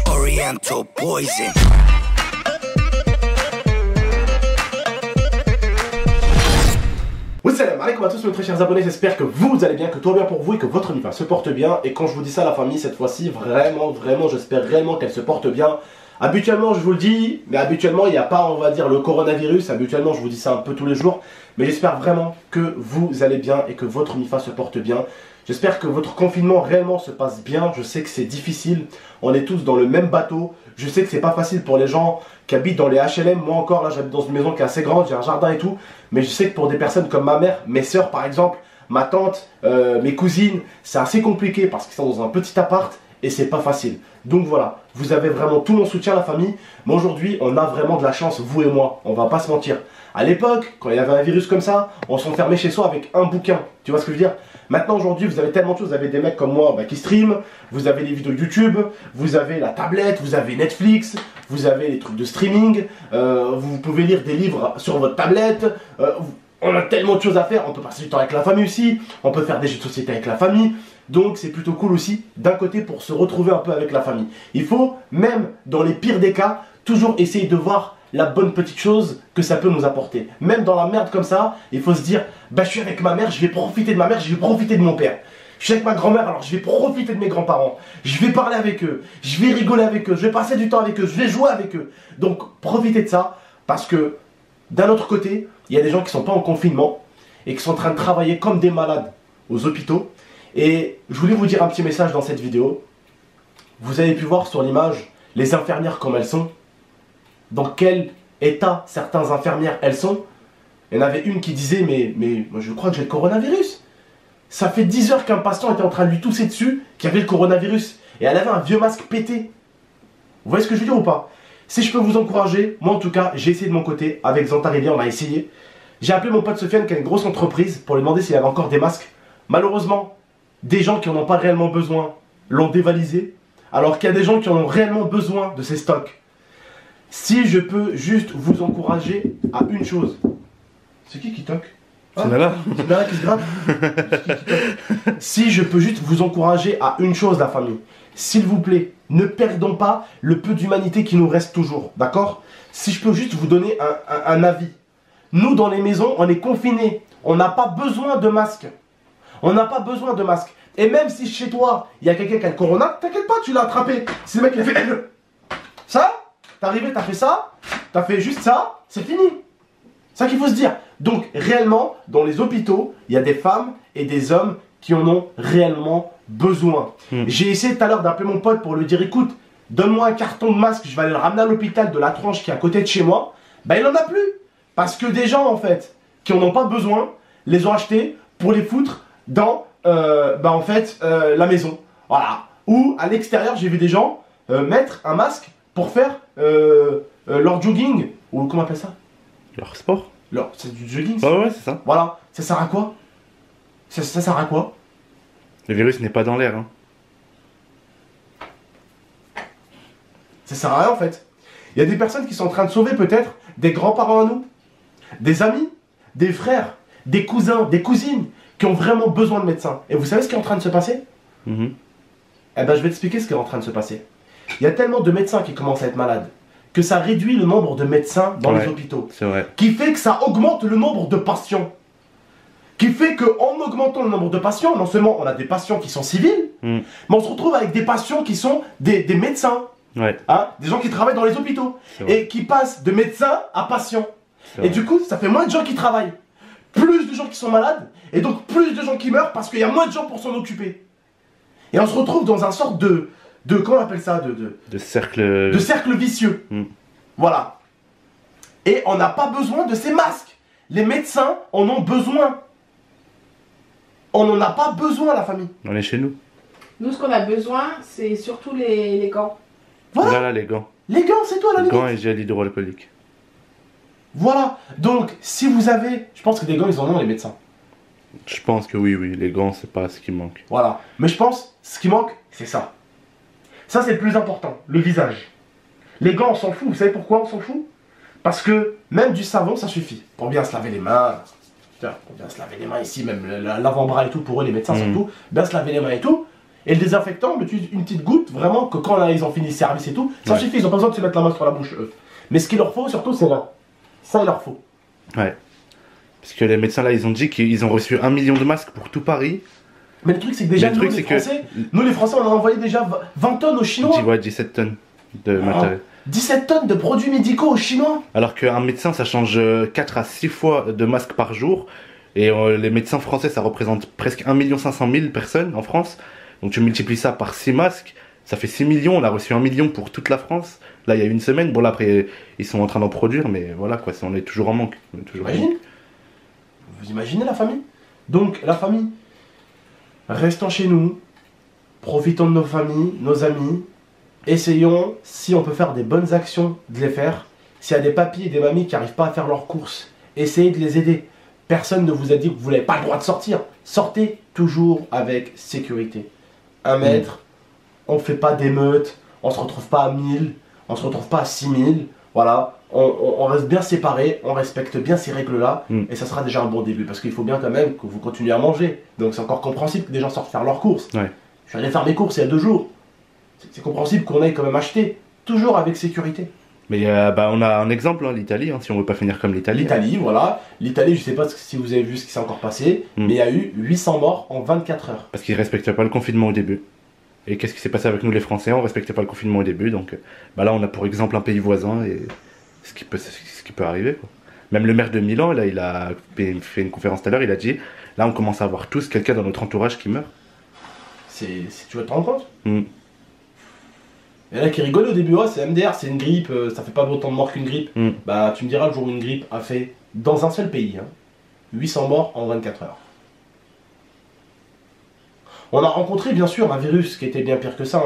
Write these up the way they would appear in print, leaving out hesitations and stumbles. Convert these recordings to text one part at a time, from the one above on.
Oriental poison. Salam alaikum à tous mes très chers abonnés, j'espère que vous allez bien, que tout va bien pour vous et que votre vie se porte bien. Et quand je vous dis ça la famille, cette fois-ci, vraiment, j'espère réellement qu'elle se porte bien. Habituellement, je vous le dis, mais habituellement, il n'y a pas, on va dire, le coronavirus. Habituellement, je vous dis ça un peu tous les jours. Mais j'espère vraiment que vous allez bien et que votre MIFA se porte bien. J'espère que votre confinement réellement se passe bien. Je sais que c'est difficile. On est tous dans le même bateau. Je sais que c'est pas facile pour les gens qui habitent dans les HLM. Moi encore, là, j'habite dans une maison qui est assez grande. J'ai un jardin et tout. Mais je sais que pour des personnes comme ma mère, mes soeurs par exemple, ma tante, mes cousines, c'est assez compliqué parce qu'ils sont dans un petit appart et c'est pas facile. Donc voilà, vous avez vraiment tout mon soutien la famille. Mais aujourd'hui, on a vraiment de la chance, vous et moi. On va pas se mentir. À l'époque, quand il y avait un virus comme ça, on s'enfermait chez soi avec un bouquin. Tu vois ce que je veux dire? Maintenant, aujourd'hui, vous avez tellement de choses. Vous avez des mecs comme moi qui streament, vous avez les vidéos YouTube, vous avez la tablette, vous avez Netflix, vous avez les trucs de streaming, vous pouvez lire des livres sur votre tablette. On a tellement de choses à faire. On peut passer du temps avec la famille aussi, on peut faire des jeux de société avec la famille. Donc c'est plutôt cool aussi, d'un côté, pour se retrouver un peu avec la famille. Il faut, même dans les pires des cas, toujours essayer de voir la bonne petite chose que ça peut nous apporter. Même dans la merde comme ça, il faut se dire, bah je suis avec ma mère, je vais profiter de ma mère, je vais profiter de mon père. Je suis avec ma grand-mère, alors je vais profiter de mes grands-parents. Je vais parler avec eux, je vais rigoler avec eux, je vais passer du temps avec eux, je vais jouer avec eux. Donc profitez de ça, parce que d'un autre côté, il y a des gens qui ne sont pas en confinement et qui sont en train de travailler comme des malades aux hôpitaux. Et je voulais vous dire un petit message dans cette vidéo. Vous avez pu voir sur l'image les infirmières comme elles sont. Dans quel état certaines infirmières elles sont. Il y en avait une qui disait mais je crois que j'ai le coronavirus. Ça fait 10 heures qu'un patient était en train de lui tousser dessus, qu'il avait le coronavirus. Et elle avait un vieux masque pété. Vous voyez ce que je veux dire ou pas? Si je peux vous encourager, moi en tout cas, j'ai essayé de mon côté. Avec Zantarelia, on a essayé. J'ai appelé mon pote Sofiane qui a une grosse entreprise pour lui demander s'il avait encore des masques. Malheureusement, des gens qui n'en ont pas réellement besoin l'ont dévalisé. Alors qu'il y a des gens qui en ont réellement besoin de ces stocks. Si je peux juste vous encourager à une chose. C'est qui toque? C'est Nala. C'est Nala qui se gratte. Si je peux juste vous encourager à une chose, la famille. S'il vous plaît, ne perdons pas le peu d'humanité qui nous reste toujours. D'accord? Si je peux juste vous donner un avis. Nous, dans les maisons, on est confinés. On n'a pas besoin de masques. On n'a pas besoin de masques. Et même si chez toi, il y a quelqu'un qui a le corona, t'inquiète pas, tu l'as attrapé. Si le mec il a fait ça, t'es arrivé, t'as fait ça, t'as fait juste ça, c'est fini. C'est ça qu'il faut se dire. Donc réellement, dans les hôpitaux, il y a des femmes et des hommes qui en ont réellement besoin. J'ai essayé tout à l'heure d'appeler mon pote pour lui dire, écoute, donne-moi un carton de masque, je vais aller le ramener à l'hôpital de la Tranche qui est à côté de chez moi. Ben il en a plus. Parce que des gens en fait, qui en ont pas besoin, les ont achetés pour les foutre dans la maison. Voilà. Ou à l'extérieur, j'ai vu des gens mettre un masque pour faire leur jogging. Ou comment on appelle ça? Leur sport. C'est du jogging. Ouais, c'est ça. Voilà. Ça sert à quoi? Ça sert à quoi? Le virus n'est pas dans l'air. Hein. Ça sert à rien en fait. Il y a des personnes qui sont en train de sauver peut-être des grands-parents à nous, des amis, des frères, des cousins, des cousines qui ont vraiment besoin de médecins. Et vous savez ce qui est en train de se passer? Eh ben je vais t'expliquer ce qui est en train de se passer. Il y a tellement de médecins qui commencent à être malades que ça réduit le nombre de médecins dans les hôpitaux. C'est vrai. Qui fait que ça augmente le nombre de patients. Qui fait qu'en augmentant le nombre de patients, non seulement on a des patients qui sont civils, mais on se retrouve avec des patients qui sont des médecins. Ouais. Hein, des gens qui travaillent dans les hôpitaux. Et qui passent de médecins à patients. Et du coup, ça fait moins de gens qui travaillent. Plus de gens qui sont malades. Et donc plus de gens qui meurent parce qu'il y a moins de gens pour s'en occuper. Et on se retrouve dans un sorte de comment on appelle ça, de cercle vicieux. Voilà. Et on n'a pas besoin de ces masques. Les médecins en ont besoin. On n'en a pas besoin, la famille. On est chez nous. Nous, ce qu'on a besoin, c'est surtout les gants. Voilà. Là, les gants. Les gants, c'est toi la limite. Gants et gel hydroalcoolique. Voilà. Donc, si vous avez... Je pense que des gants, ils en ont, les médecins. Je pense que oui, les gants, c'est pas ce qui manque. Voilà. Mais je pense, ce qui manque, c'est ça. Ça, c'est le plus important, le visage. Les gants, on s'en fout. Vous savez pourquoi on s'en fout? Parce que même du savon, ça suffit. Pour bien se laver les mains. Tiens, pour bien se laver les mains ici, même l'avant-bras et tout, pour eux, les médecins surtout. Bien se laver les mains et tout. Et le désinfectant, on utilise une petite goutte, vraiment, que quand là, ils ont fini le service et tout, ça suffit, ils n'ont pas besoin de se mettre la main sur la bouche, eux. Mais ce qu'il leur faut, surtout, c'est là. Ça, il leur faut. Ouais. Parce que les médecins là, ils ont dit qu'ils ont reçu 1 million de masques pour tout Paris. Mais le truc, c'est que déjà, Mais le truc, nous, les Français, on a envoyé déjà 20 tonnes aux Chinois. Ouais, 17 tonnes de matériel. 17 tonnes de produits médicaux aux Chinois. Alors qu'un médecin, ça change 4 à 6 fois de masques par jour. Et les médecins français, ça représente presque 1 500 000 personnes en France. Donc tu multiplies ça par 6 masques, ça fait 6 millions. On a reçu 1 million pour toute la France. Là, il y a une semaine. Bon, là, après, ils sont en train d'en produire, mais voilà, quoi, on est toujours en manque. On est toujours en manque. Vous imaginez la famille? Donc, la famille, restons chez nous, profitons de nos familles, nos amis, essayons, si on peut faire des bonnes actions, de les faire. S'il y a des papis et des mamies qui n'arrivent pas à faire leurs courses, essayez de les aider. Personne ne vous a dit que vous n'avez pas le droit de sortir. Sortez toujours avec sécurité. 1 mètre, on ne fait pas d'émeute, on ne se retrouve pas à 1000, on ne se retrouve pas à 6000. Voilà, on reste bien séparés, on respecte bien ces règles-là, et ça sera déjà un bon début. Parce qu'il faut bien quand même que vous continuez à manger. Donc c'est encore compréhensible que des gens sortent faire leurs courses. Ouais. Je suis allé faire mes courses il y a 2 jours. C'est compréhensible qu'on aille quand même acheter. Toujours avec sécurité. Mais on a un exemple, hein, l'Italie, hein, si on veut pas finir comme l'Italie. L'Italie, voilà. L'Italie, je sais pas si vous avez vu ce qui s'est encore passé, mais il y a eu 800 morts en 24 heures. Parce qu'ils respectaient pas le confinement au début. Et qu'est-ce qui s'est passé avec nous les Français? On respectait pas le confinement au début, donc là on a pour exemple un pays voisin et ce qui peut arriver, quoi. Même le maire de Milan, là, il a fait une conférence tout à l'heure, il a dit là on commence à avoir tous quelqu'un dans notre entourage qui meurt. Tu vas te rendre compte? Il y en a qui rigolent au début, oh, c'est MDR, c'est une grippe, ça fait pas autant de morts qu'une grippe. Bah tu me diras le jour où une grippe a fait, dans un seul pays, 800 morts en 24 heures. On a rencontré bien sûr un virus qui était bien pire que ça,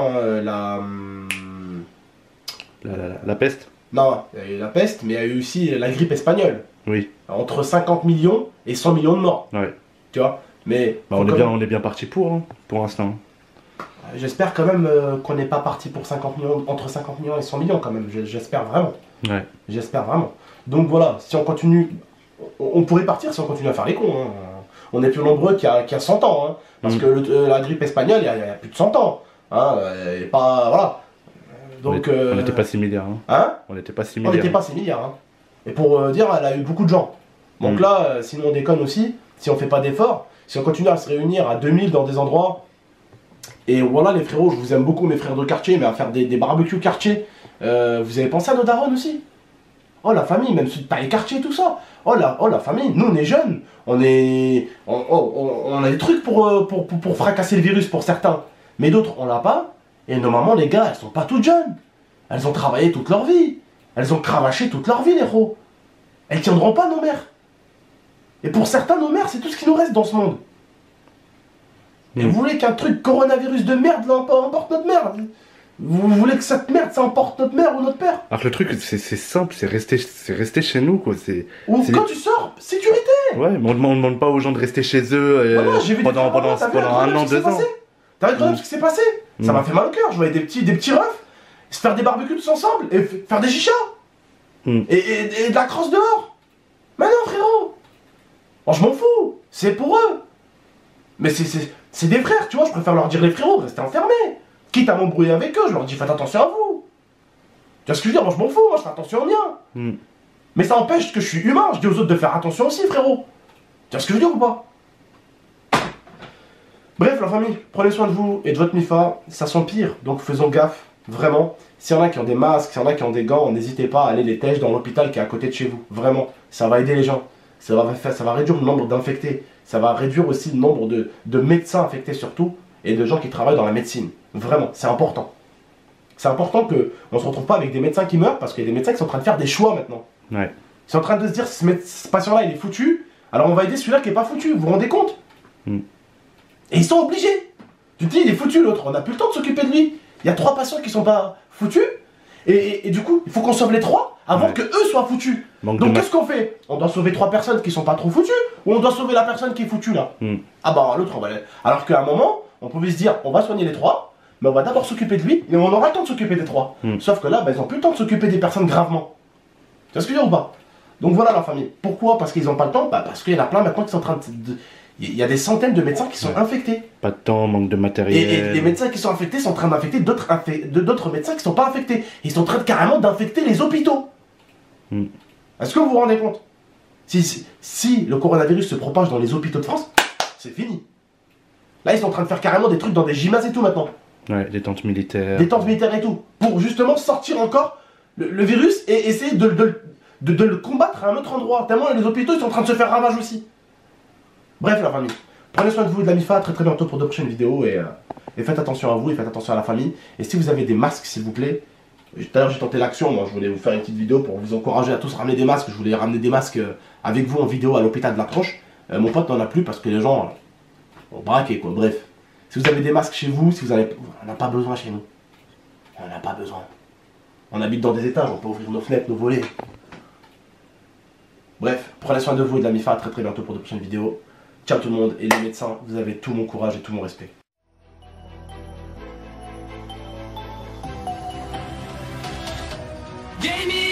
la peste. Non, il y a eu la peste, mais il y a eu aussi la grippe espagnole. Oui. Entre 50 millions et 100 millions de morts. Ouais. Tu vois, mais... on est bien parti pour l'instant. J'espère quand même qu'on n'est pas parti pour 50 millions, entre 50 millions et 100 millions quand même, j'espère vraiment. Ouais. J'espère vraiment. Donc voilà, si on continue, on pourrait partir si on continue à faire les cons. On est plus nombreux qu'il y a 100 ans, parce que la grippe espagnole, il y a plus de 100 ans. Et pas, voilà. Donc, on n'était pas 6 milliards. On n'était pas 6 milliards. On n'était pas 6 milliards. Et pour dire, elle a eu beaucoup de gens. Donc là, sinon on déconne aussi, si on fait pas d'efforts, si on continue à se réunir à 2000 dans des endroits. Et voilà les frérots, je vous aime beaucoup mes frères de quartier, mais à faire des barbecues quartier. Vous avez pensé à nos darons aussi? Oh la famille, même ceux de taille quartier, tout ça. Oh la famille, nous on est jeunes, on a des trucs pour fracasser le virus pour certains. Mais d'autres on l'a pas. Et nos mamans les gars, elles sont pas toutes jeunes. Elles ont travaillé toute leur vie. Elles ont cravaché toute leur vie les héros. Elles tiendront pas nos mères. Et pour certains nos mères c'est tout ce qui nous reste dans ce monde. Et vous voulez qu'un truc coronavirus de merde emporte notre mère? Vous voulez que cette merde ça emporte notre mère ou notre père? Alors que le truc c'est simple, c'est rester chez nous quoi. Ou quand tu sors, sécurité. Ouais, mais on demande pas aux gens de rester chez eux pendant 1 an, 2 ans. T'as vu ce qui s'est passé? Ça m'a fait mal au cœur, je voyais des petits refs se faire des barbecues tous ensemble et faire des chichas. Et de la crosse dehors. Mais non frérot. Bon, je m'en fous, c'est pour eux. Mais c'est des frères, tu vois, je préfère leur dire les frérots, restez enfermés. Quitte à m'embrouiller avec eux, je leur dis faites attention à vous. Tu vois ce que je veux dire? Moi je m'en fous, moi je fais attention au mien. Mais ça empêche que je suis humain, je dis aux autres de faire attention aussi frérot. Tu vois ce que je veux dire ou pas? Bref la famille, prenez soin de vous et de votre MIFA, ça s'empire, donc faisons gaffe, vraiment. S'il y en a qui ont des masques, s'il y en a qui ont des gants, n'hésitez pas à aller les tèches dans l'hôpital qui est à côté de chez vous, vraiment. Ça va aider les gens, ça va réduire le nombre d'infectés, ça va réduire aussi le nombre de médecins infectés surtout, et de gens qui travaillent dans la médecine. Vraiment, c'est important. C'est important qu'on ne se retrouve pas avec des médecins qui meurent, parce qu'il y a des médecins qui sont en train de faire des choix maintenant. Ouais. Ils sont en train de se dire, ce patient-là, il est foutu, alors on va aider celui-là qui n'est pas foutu, vous vous rendez compte? Et ils sont obligés. Tu te dis, il est foutu l'autre, on n'a plus le temps de s'occuper de lui. Il y a 3 patients qui sont pas foutus, et du coup, il faut qu'on sauve les 3 avant que eux soient foutus. Donc qu'est-ce qu'on fait? On doit sauver 3 personnes qui sont pas trop foutues, ou on doit sauver la personne qui est foutue là? Ah bah l'autre, on va aller. Alors qu'à un moment, on pouvait se dire, on va soigner les 3, mais on va d'abord s'occuper de lui, et on aura le temps de s'occuper des 3. Sauf que là, bah, ils ont plus le temps de s'occuper des personnes gravement. Tu vois ce que je veux dire ou pas? Donc voilà la famille. Pourquoi? Parce qu'ils n'ont pas le temps? Bah parce qu'il y en a plein maintenant qui sont en train Il y a des centaines de médecins qui sont infectés. Pas de temps, manque de matériel. Et les médecins qui sont infectés sont en train d'infecter d'autres médecins qui ne sont pas infectés. Ils sont en train carrément d'infecter les hôpitaux. Est-ce que vous vous rendez compte? Si le coronavirus se propage dans les hôpitaux de France, c'est fini. Là, ils sont en train de faire carrément des trucs dans des gymnases et tout maintenant. Ouais, des tentes militaires. Des tentes militaires et tout. Pour justement sortir encore le virus et essayer de le combattre à un autre endroit. Tellement les hôpitaux ils sont en train de se faire ravage aussi. Bref, la famille. Prenez soin de vous et de la MIFA. Très bientôt pour de prochaines vidéos. Et faites attention à vous et faites attention à la famille. Et si vous avez des masques, s'il vous plaît. Tout à l'heure, j'ai tenté l'action. Moi, je voulais vous faire une petite vidéo pour vous encourager à tous ramener des masques. Je voulais ramener des masques avec vous en vidéo à l'hôpital de la Tronche. Mon pote n'en a plus parce que les gens ont braqué, quoi. Bref. Si vous avez des masques chez vous, si vous avez... on n'a pas besoin chez nous. On n'a pas besoin. On habite dans des étages, on peut ouvrir nos fenêtres, nos volets. Bref, prenez soin de vous et de la MIFA. À très bientôt pour de prochaines vidéos. Ciao tout le monde et les médecins, vous avez tout mon courage et tout mon respect. Gaming